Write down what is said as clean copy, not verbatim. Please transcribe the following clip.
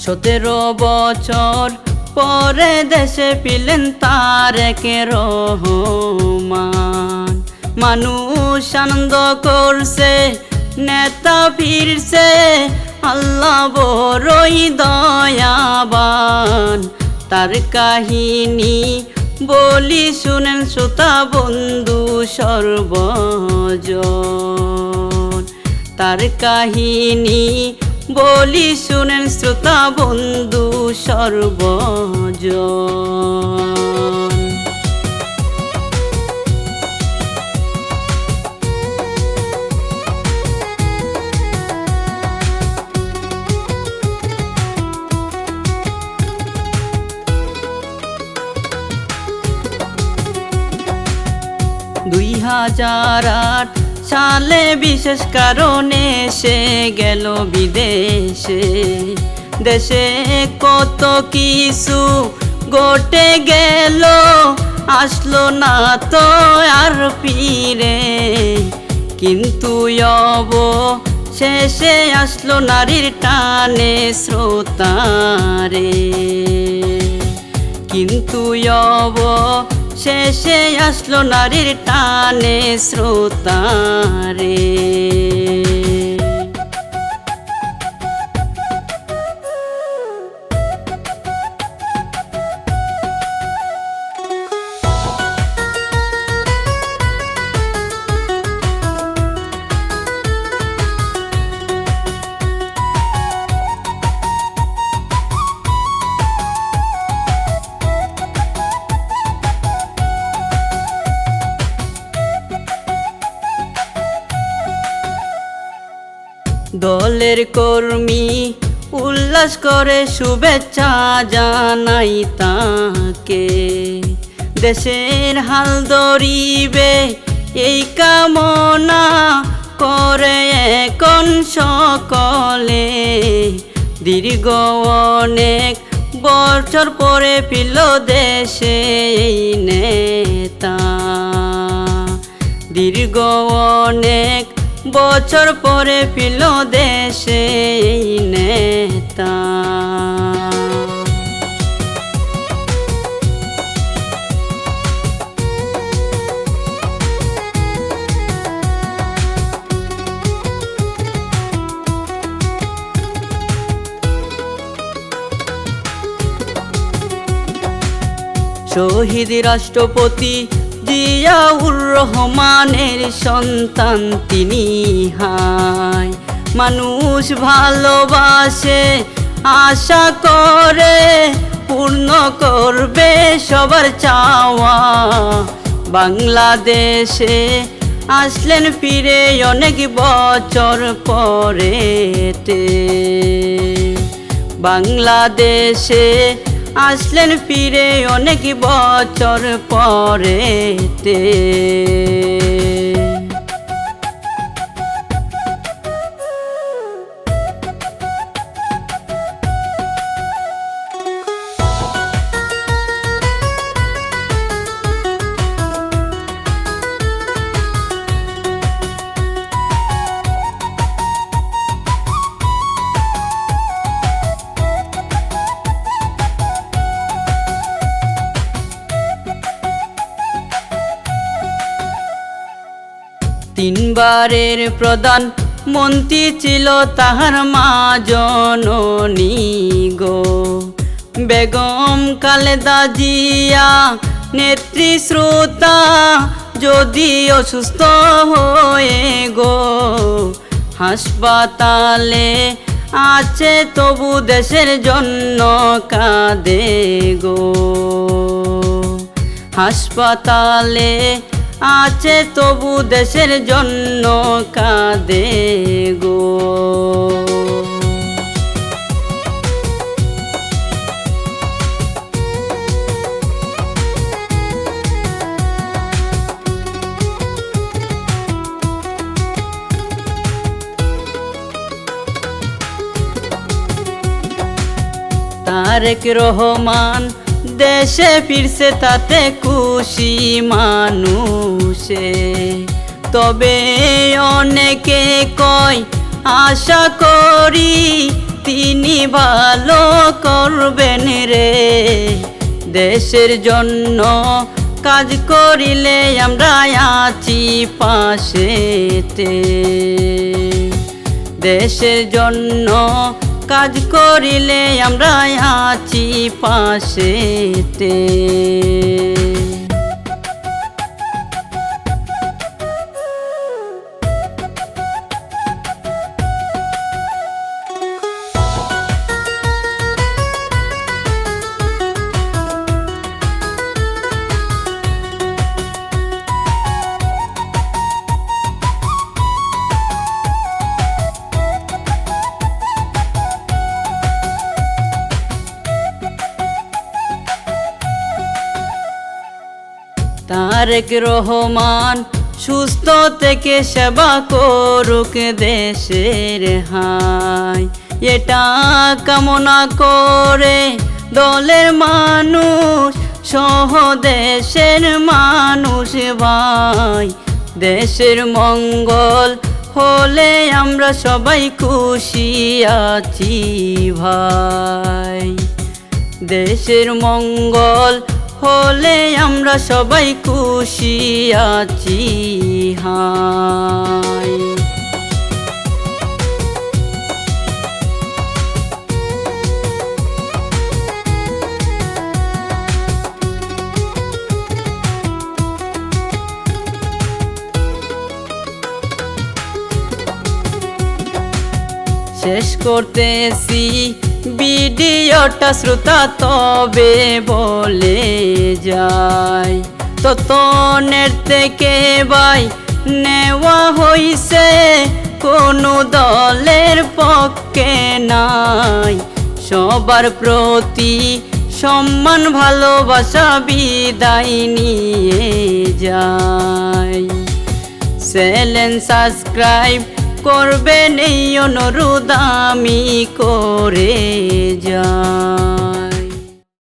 17 বছর পরে দেশে পেলেন তারেক রহমান। মানুষ আনন্দ করছে, নেতা ফিরছে, আল্লাহ বড়ই দয়াবান। তার কাহিনী বলি শুনেন শ্রোতা বন্ধু সর্বজন। তার কাহিনী বলি শুনেন শ্রোতা বন্ধু সর্বজন। 2008 সালে বিশেষ কারণে সে গেল বিদেশে। দেশে কত কিছু ঘটে গেল, আসলো না তো আর ফিরে। কিন্তু শেষে আসলো নারীর টানে শ্রোতারে। কিন্তু শেষে আসলো নারীর টানে শ্রোতারে। দলের কর্মী উল্লাস করে শুভেচ্ছা জানাই তাকে। দেশের হাল ধরিবে এই কামনা করে এখন সকলে। দীর্ঘ অনেক বছর পরে পেল দেশে এই নেতা। দীর্ঘ অনেক বছর পরে পেল দেশে এই নেতা। শহীদ রাষ্ট্রপতি জিয়াউর রহমানের সন্তান তিনি। হায় মানুষ ভালোবাসে, আশা করে পূর্ণ করবে সবার চাওয়া। বাংলাদেশে আসলেন ফিরে অনেক বছর পরেতে। বাংলাদেশে আসলেন ফিরে অনেক বছর পরেতে। তিনবারের প্রধান মন্ত্রী ছিল তাহার মা জননী গো। বেগম খালেদা জিয়া নেত্রী শ্রোতা যদি অসুস্থ হয়ে গো। হাসপাতালে আছে তবু দেশের জন্য কাঁদে গো। হাসপাতালে আছে তবু দেশের জন্য কাঁদে গো। তারেক রহমান দেশে ফিরছে তাতে খুশি মানুষে। তবে অনেকে কয় আশা করি তিনি ভালো করবেন রে। দেশের জন্য কাজ করিলে আমরা আছি পাশেতে। দেশের জন্য কাজ করিলে আমরা আছি পাশেতে। তারেক রহমান সুস্থ থেকে সেবা করুক দেশের হাই, এটা কামনা করে দলের মানুষ সহ দেশের মানুষ ভাই। দেশের মঙ্গল হলে আমরা সবাই খুশি আছি ভাই। দেশের মঙ্গল হলে আমরা সবাই খুশি আছি হাই। শেষ করতেছি ভিডিওটা শ্রোতা তবে বলে যায়, ততনের থেকে ভাই নেওয়া হইছে কোনো দলের পক্ষে নাই। সবার প্রতি সম্মান ভালোবাসা বিদায় নিয়ে যায়। চ্যানেল সাবস্ক্রাইব করবেন এই অনুরোধ আমি করে যাই।